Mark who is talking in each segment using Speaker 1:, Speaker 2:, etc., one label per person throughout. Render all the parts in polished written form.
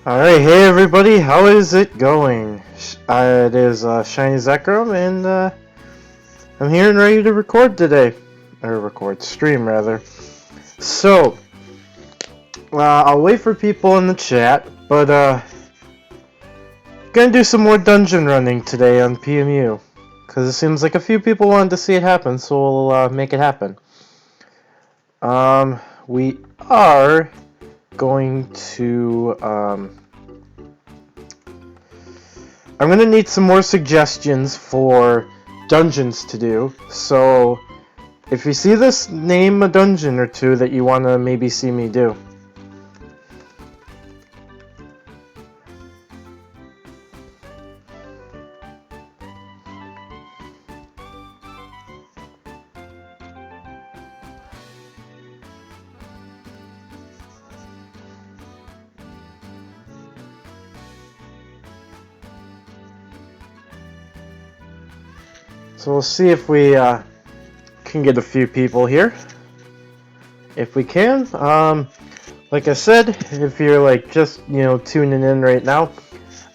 Speaker 1: Alright, hey everybody, how is it going? It is Shiny Zekrom, and I'm here and ready to record today. Or stream rather. So, I'll wait for people in the chat, but gonna do some more dungeon running today on PMU. Because it seems like a few people wanted to see it happen, so we'll make it happen. We are going to, I'm going to need some more suggestions for dungeons to do, so if you see this, name a dungeon or two that you want to maybe see me do. So we'll see if we can get a few people here. If we can, like I said, if you're like just tuning in right now,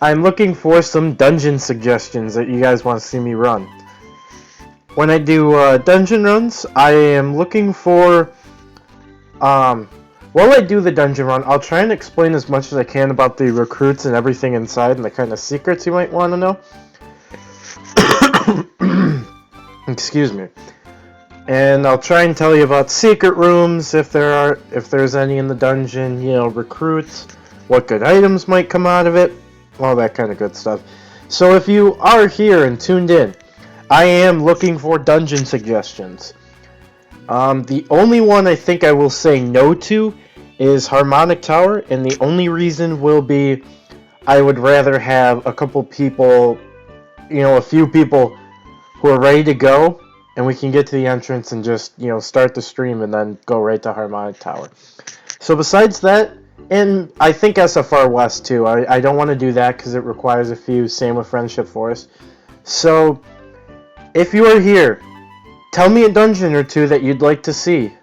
Speaker 1: I'm looking for some dungeon suggestions that you guys want to see me run. When I do dungeon runs, I am looking for while I do the dungeon run, I'll try and explain as much as I can about the recruits and everything inside and the kind of secrets you might want to know. Excuse me. And I'll try and tell you about secret rooms if there's any in the dungeon, recruits, what good items might come out of it, all that kind of good stuff. So if you are here and tuned in, I am looking for dungeon suggestions. The only one I think I will say no to is Harmonic Tower, and the only reason will be I would rather have a couple people, a few people who are ready to go, and we can get to the entrance and just, start the stream and then go right to Harmonic Tower. So besides that, and I think SFR West too, I don't want to do that because it requires a few, same with Friendship Forest. So, if you are here, tell me a dungeon or two that you'd like to see.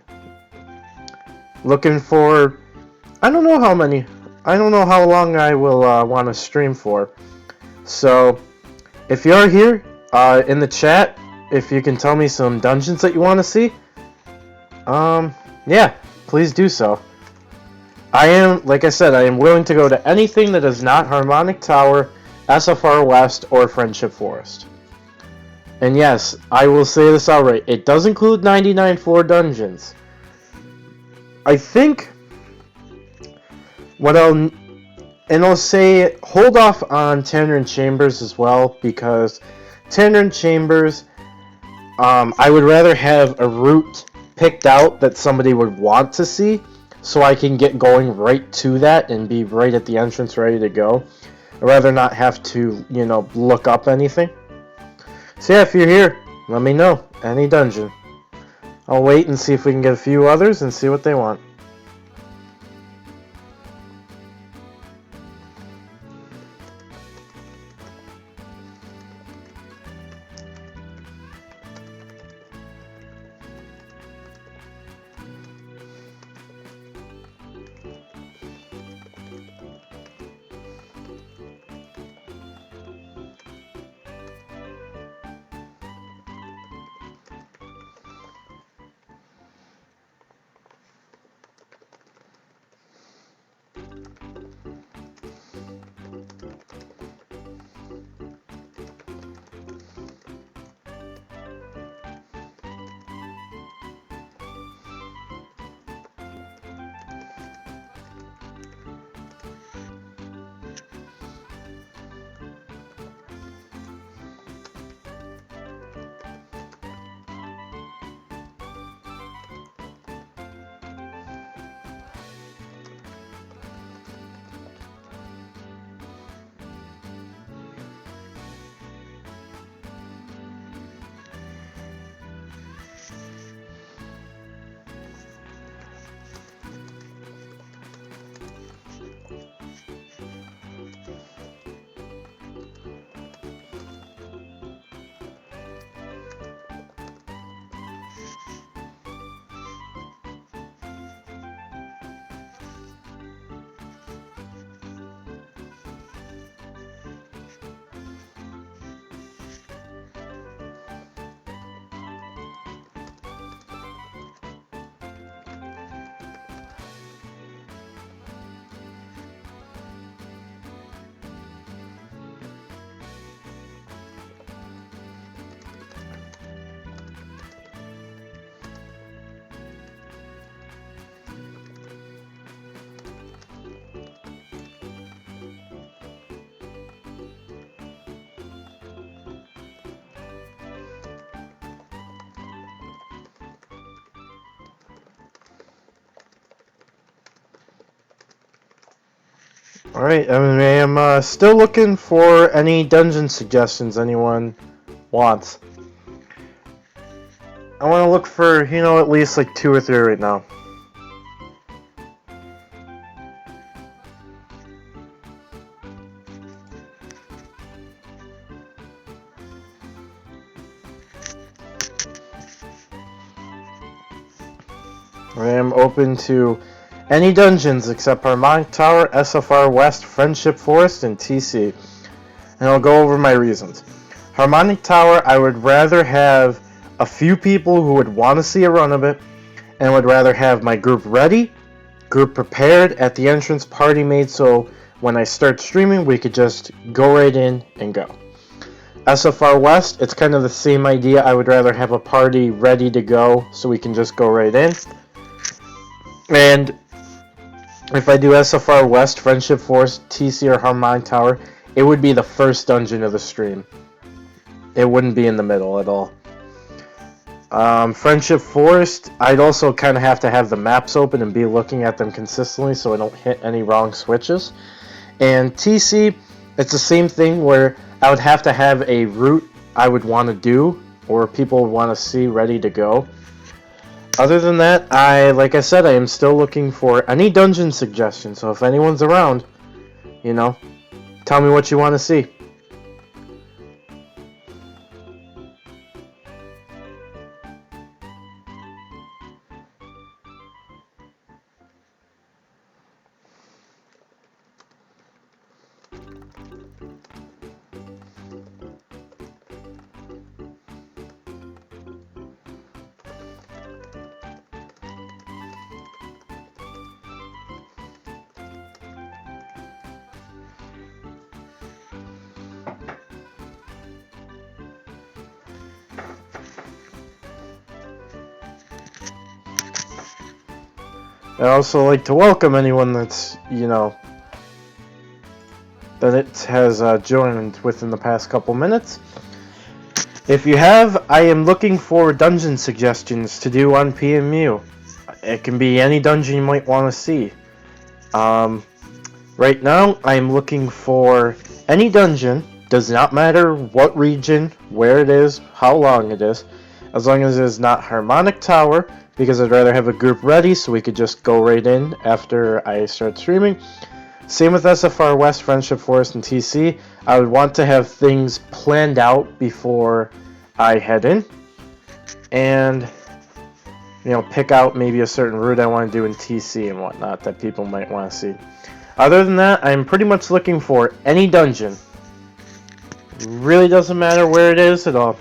Speaker 1: Looking for, I don't know how long I will want to stream for. So, if you are here, in the chat, if you can tell me some dungeons that you want to see, yeah, please do so. Like I said, I am willing to go to anything that is not Harmonic Tower, SFR West, or Friendship Forest. And yes, I will say this outright, it does include 99 floor dungeons. I think I'll say hold off on Tanner and Chambers as well, because Tanner and Chambers, I would rather have a route picked out that somebody would want to see, so I can get going right to that and be right at the entrance ready to go. I'd rather not have to, look up anything. So yeah, if you're here, let me know. Any dungeon. I'll wait and see if we can get a few others and see what they want. Alright, I am still looking for any dungeon suggestions anyone wants. I want to look for, at least like 2 or 3 right now. I am open to any dungeons except Harmonic Tower, SFR West, Friendship Forest, and TC. And I'll go over my reasons. Harmonic Tower, I would rather have a few people who would want to see a run of it, and would rather have my group ready, group prepared, at the entrance, party made, so when I start streaming, we could just go right in and go. SFR West, it's kind of the same idea. I would rather have a party ready to go so we can just go right in. And if I do SFR West, Friendship Forest, TC, or Harmonic Tower, it would be the first dungeon of the stream. It wouldn't be in the middle at all. Friendship Forest, I'd also kind of have to have the maps open and be looking at them consistently so I don't hit any wrong switches. And TC, it's the same thing where I would have to have a route I would want to do or people would want to see ready to go. Other than that, like I said, I am still looking for any dungeon suggestions. So if anyone's around, tell me what you want to see. I'd also like to welcome anyone that's, that it has joined within the past couple minutes. If you have, I am looking for dungeon suggestions to do on PMU. It can be any dungeon you might want to see. Right now, I am looking for any dungeon, does not matter what region, where it is, how long it is, as long as it is not Harmonic Tower, because I'd rather have a group ready so we could just go right in after I start streaming. Same with SFR West, Friendship Forest, and TC. I would want to have things planned out before I head in. And, pick out maybe a certain route I want to do in TC and whatnot that people might want to see. Other than that, I'm pretty much looking for any dungeon. Really doesn't matter where it is at all.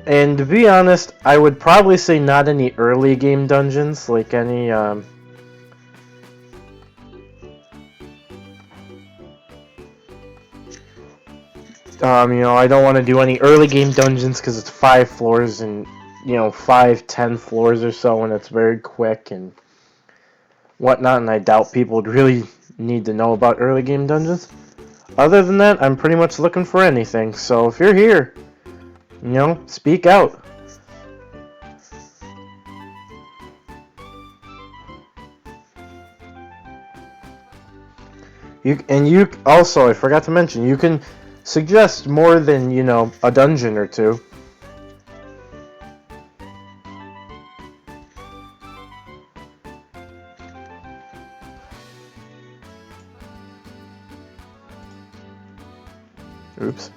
Speaker 1: And to be honest, I would probably say not any early game dungeons, like any, I don't want to do any early game dungeons because it's 5 floors and, 5-10 floors or so, and it's very quick and whatnot, and I doubt people would really need to know about early game dungeons. Other than that, I'm pretty much looking for anything, so if you're here, speak out. You also, I forgot to mention, you can suggest more than, a dungeon or two. Oops.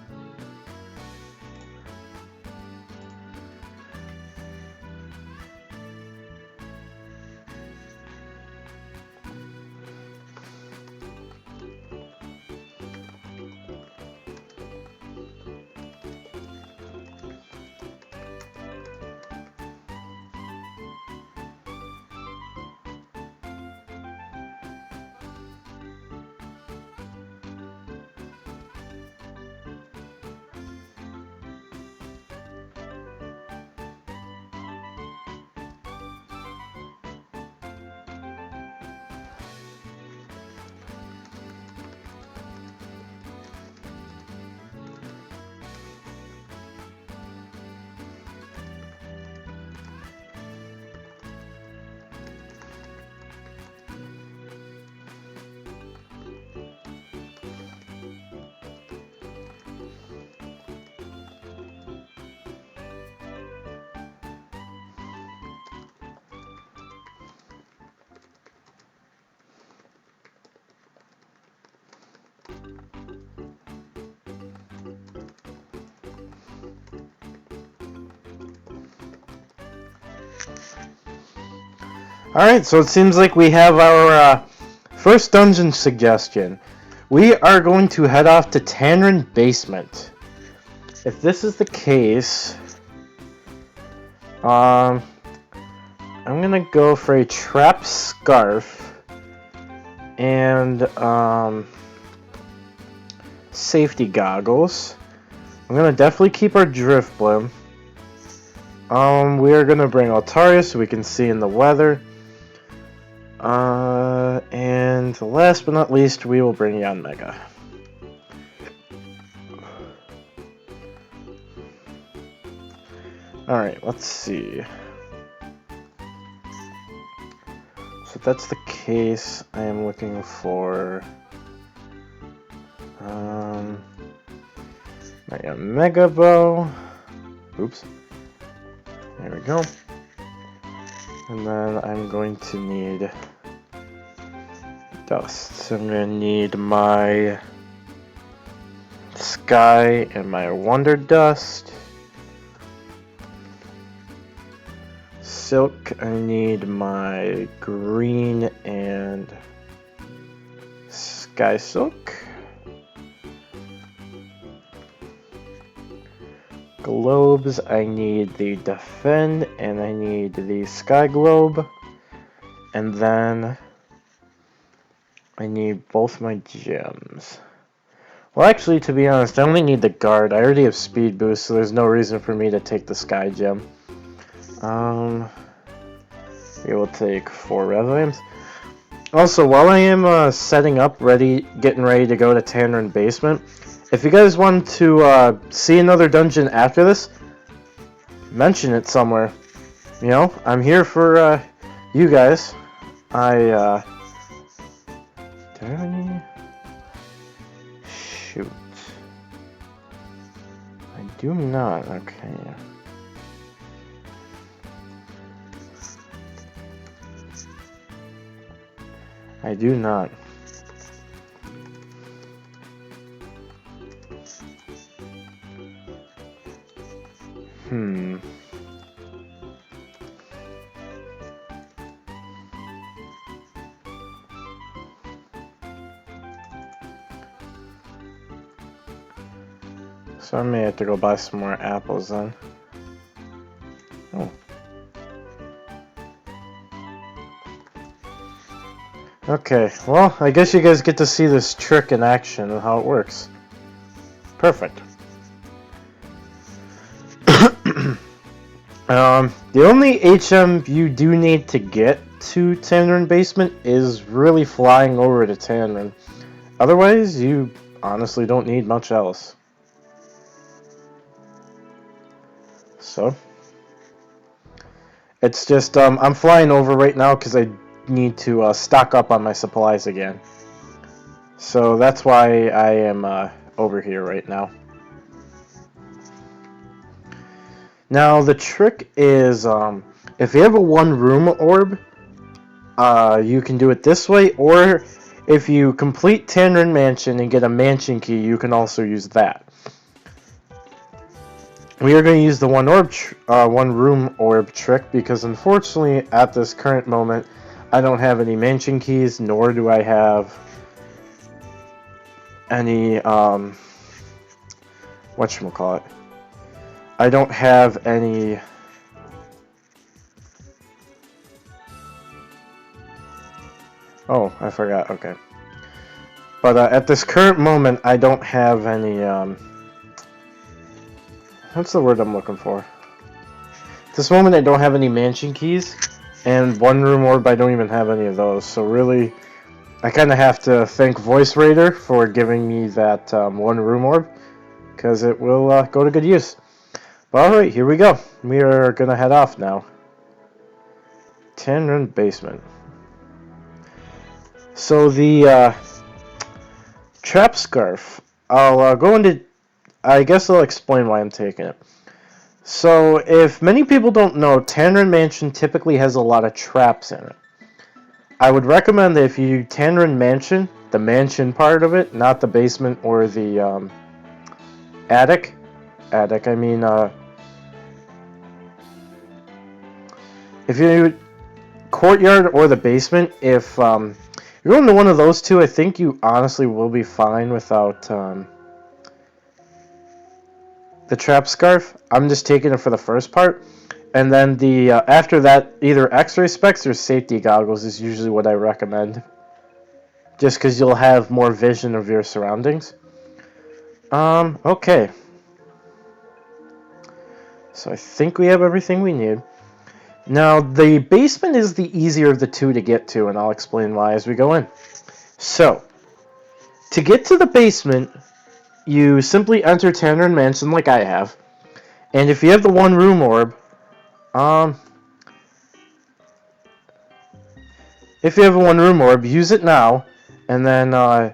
Speaker 1: Alright, so it seems like we have our first dungeon suggestion. We are going to head off to Tanrin Basement. If this is the case, I'm gonna go for a trap scarf and safety goggles. I'm gonna definitely keep our drift bloom. We are gonna bring Altaria so we can see in the weather. And last but not least, we will bring Yanmega. Alright, let's see. So if that's the case, I am looking for my Mega Bow. Oops. There we go. And then I'm going to need dust. So I'm going to need my Sky and my Wonder Dust. Silk, I need my green and Sky Silk. Globes, I need the Defend and I need the Sky Globe. And then I need both my gems. Well, actually, to be honest, I only need the Guard. I already have Speed Boost, so there's no reason for me to take the Sky Gem. We will take 4 Rev. Also, while I am setting up, getting ready to go to Tanrin Basement, if you guys want to see another dungeon after this, mention it somewhere. You know, I'm here for you guys. Do I have any? Shoot. I do not. Okay. I do not. So I may have to go buy some more apples then. Oh. Okay, well, I guess you guys get to see this trick in action and how it works. Perfect. The only HM you do need to get to Tanrin Basement is really flying over to Tanrin. Otherwise, you honestly don't need much else. So, it's just, I'm flying over right now because I need to stock up on my supplies again. So that's why I am over here right now. Now the trick is, if you have a one-room orb, you can do it this way, or if you complete Tanrin Mansion and get a mansion key, you can also use that. We are going to use the one-room orb trick because unfortunately at this current moment I don't have any mansion keys, nor do I have any whatchamacallit. I don't have any oh, I forgot, okay. But at this current moment I don't have any what's the word I'm looking for? At this moment I don't have any mansion keys, and one room orb I don't even have any of those, so really I kind of have to thank Voice Raider for giving me that one room orb, because it will go to good use. But alright, here we go. We are going to head off now. Tanrin Basement. So the trap scarf, I'll go into, I guess I'll explain why I'm taking it. So if many people don't know, Tanrin Mansion typically has a lot of traps in it. I would recommend that if you Tanrin Mansion, the mansion part of it, not the basement or the attic. I mean, if you courtyard or the basement, if you're going to one of those two, I think you honestly will be fine without the trap scarf. I'm just taking it for the first part, and then the after that, either X-ray specs or safety goggles is usually what I recommend, just because you'll have more vision of your surroundings. Okay. So I think we have everything we need. Now, the basement is the easier of the two to get to, and I'll explain why as we go in. So, to get to the basement, you simply enter Tannerin Mansion like I have. And if you have the one room orb, use it now, and then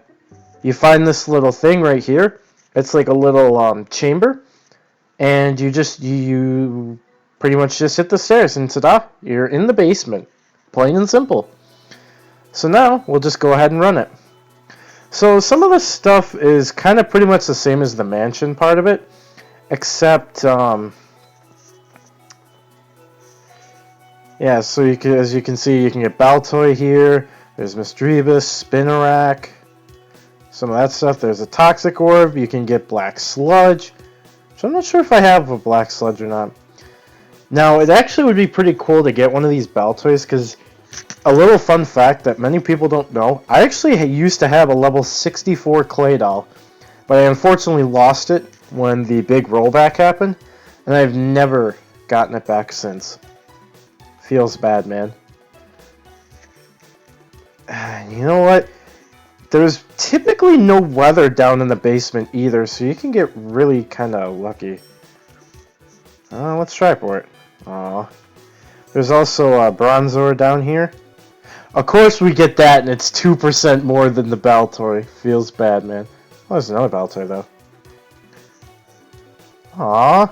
Speaker 1: you find this little thing right here. It's like a little chamber, and you pretty much just hit the stairs, and ta-da, you're in the basement. Plain and simple. So now, we'll just go ahead and run it. So some of the stuff is kind of pretty much the same as the mansion part of it, except, yeah, so as you can see, you can get Baltoy here, there's Misdreavus, Spinarak, some of that stuff. There's a Toxic Orb, you can get Black Sludge, which I'm not sure if I have a Black Sludge or not. Now, it actually would be pretty cool to get one of these Baltoys, because a little fun fact that many people don't know, I actually used to have a level 64 Claydol, but I unfortunately lost it when the big rollback happened, and I've never gotten it back since. Feels bad, man. And you know what? There's typically no weather down in the basement either, so you can get really kind of lucky. Let's try for it. Aww. There's also a Bronzor down here. Of course we get that, and it's 2% more than the Baltoy. Feels bad, man. Oh, there's another Baltoy, though. Aww.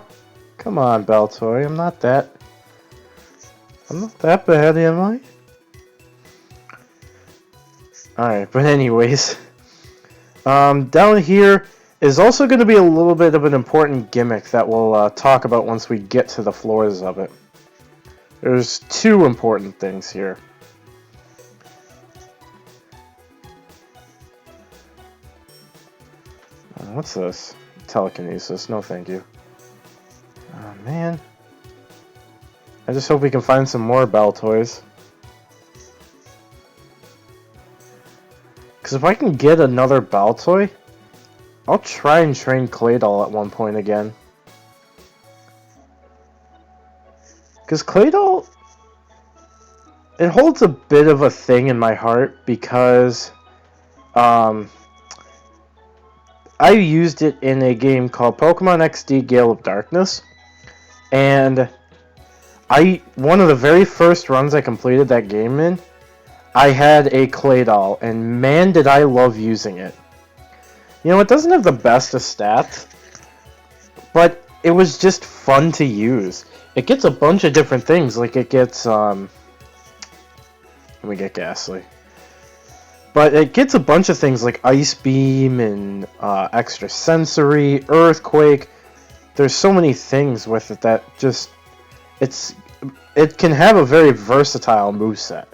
Speaker 1: Come on, Baltoy. I'm not that bad, am I? Alright, but anyways. Down here is also going to be a little bit of an important gimmick that we'll talk about once we get to the floors of it. There's two important things here. What's this? Telekinesis. No, thank you. Oh, man. I just hope we can find some more Baltoys. Because if I can get another Baltoy, I'll try and train Claydol at one point again. Because Claydol, it holds a bit of a thing in my heart because I used it in a game called Pokemon XD Gale of Darkness, and one of the very first runs I completed that game in, I had a Claydol, and man did I love using it. You know, it doesn't have the best of stats, but it was just fun to use. It gets a bunch of different things, like it gets, let me get Ghastly. But it gets a bunch of things like Ice Beam and Extra Sensory, Earthquake. There's so many things with it that just, it can have a very versatile moveset,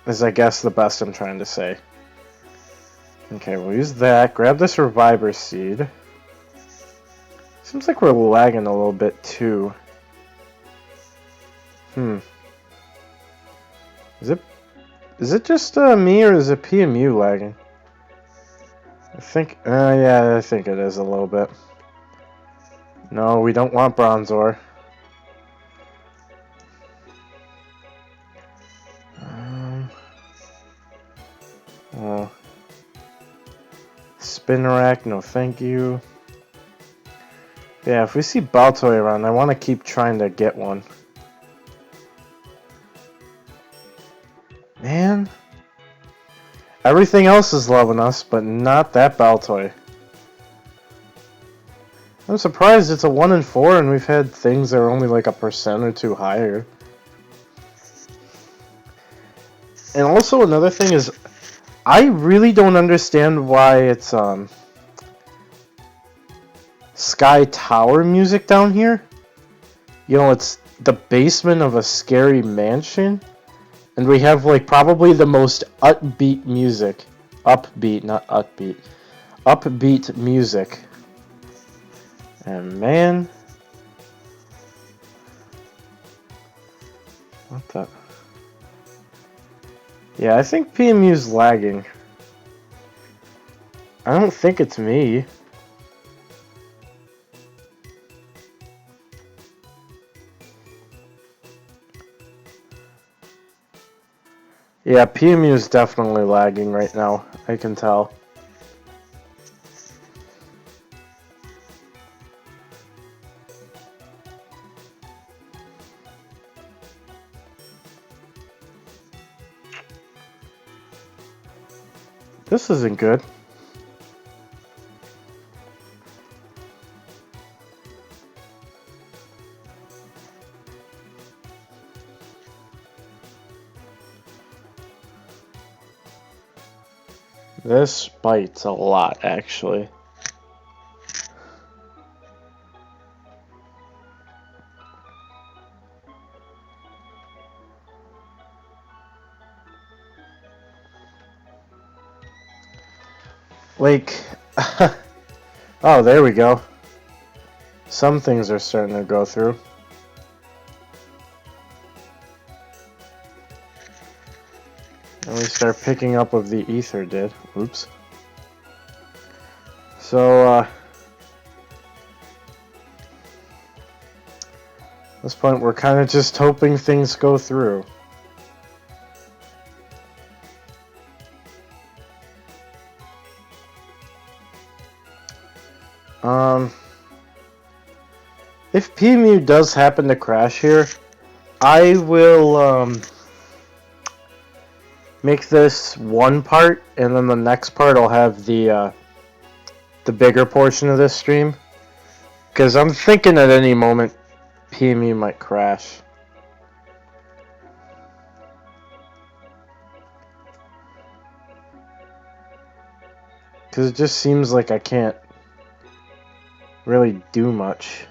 Speaker 1: is I guess the best I'm trying to say. Okay, we'll use that. Grab this Reviver Seed. Seems like we're lagging a little bit too. Is it just me, or is it PMU lagging? I think, yeah, I think it is a little bit. No, we don't want Bronzor. Oh. Spinarak, no thank you. Yeah, if we see Baltoy around, I want to keep trying to get one. Man. Everything else is loving us, but not that Baltoy. I'm surprised it's a 1 in 4 and we've had things that are only like 1% or 2 higher. And also another thing is, I really don't understand why it's Sky Tower music down here. You know, it's the basement of a scary mansion, and we have like probably the most upbeat music. Upbeat, not upbeat. Upbeat music. And man, what the? Yeah, I think PMU's lagging. I don't think it's me. Yeah, PMU is definitely lagging right now. I can tell. This isn't good. This bites a lot, actually. Like, oh, there we go. Some things are starting to go through. And we start picking up what the ether did. Oops. So, at this point, we're kind of just hoping things go through. If PMU does happen to crash here, I will, make this one part, and then the next part I'll have the bigger portion of this stream. Because I'm thinking at any moment PMU might crash. Because it just seems like I can't really do much.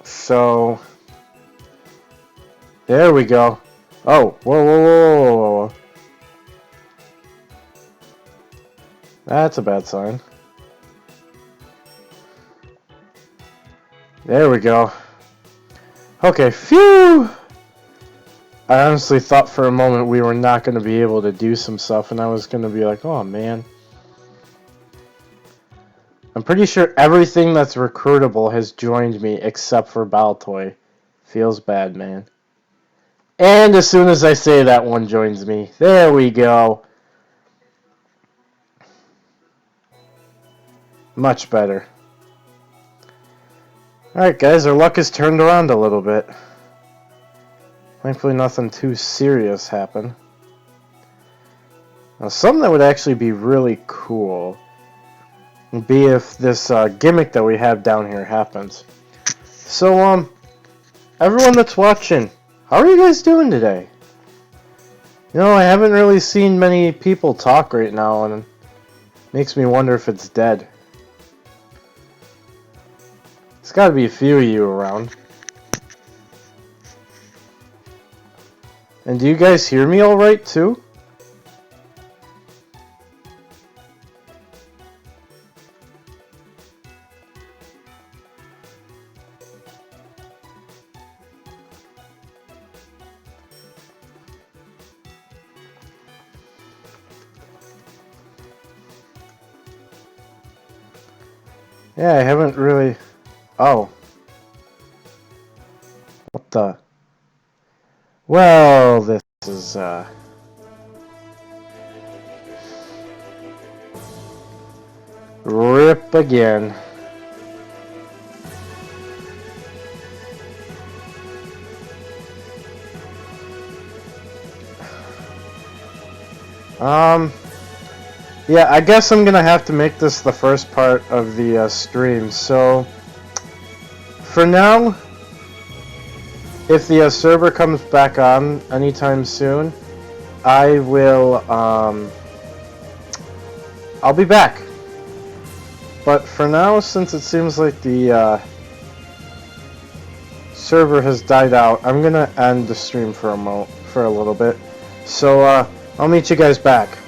Speaker 1: So, there we go. Oh, whoa, whoa, whoa, whoa, whoa. That's a bad sign. There we go. Okay, phew! I honestly thought for a moment we were not going to be able to do some stuff, and I was going to be like, oh man. I'm pretty sure everything that's recruitable has joined me except for Baltoy. Feels bad, man. And as soon as I say that, one joins me. There we go. Much better. Alright guys, our luck has turned around a little bit. Thankfully nothing too serious happened. Now something that would actually be really cool would be if this gimmick that we have down here happens. So everyone that's watching, how are you guys doing today? You know, I haven't really seen many people talk right now, and it makes me wonder if it's dead. There's gotta be a few of you around. And do you guys hear me alright too? Yeah, I haven't really... Oh. What the... Well, this is, rip again. Yeah, I guess I'm gonna have to make this the first part of the stream. So, for now, if the server comes back on anytime soon, I will, I'll be back. But for now, since it seems like the server has died out, I'm gonna end the stream for a little bit. So I'll meet you guys back.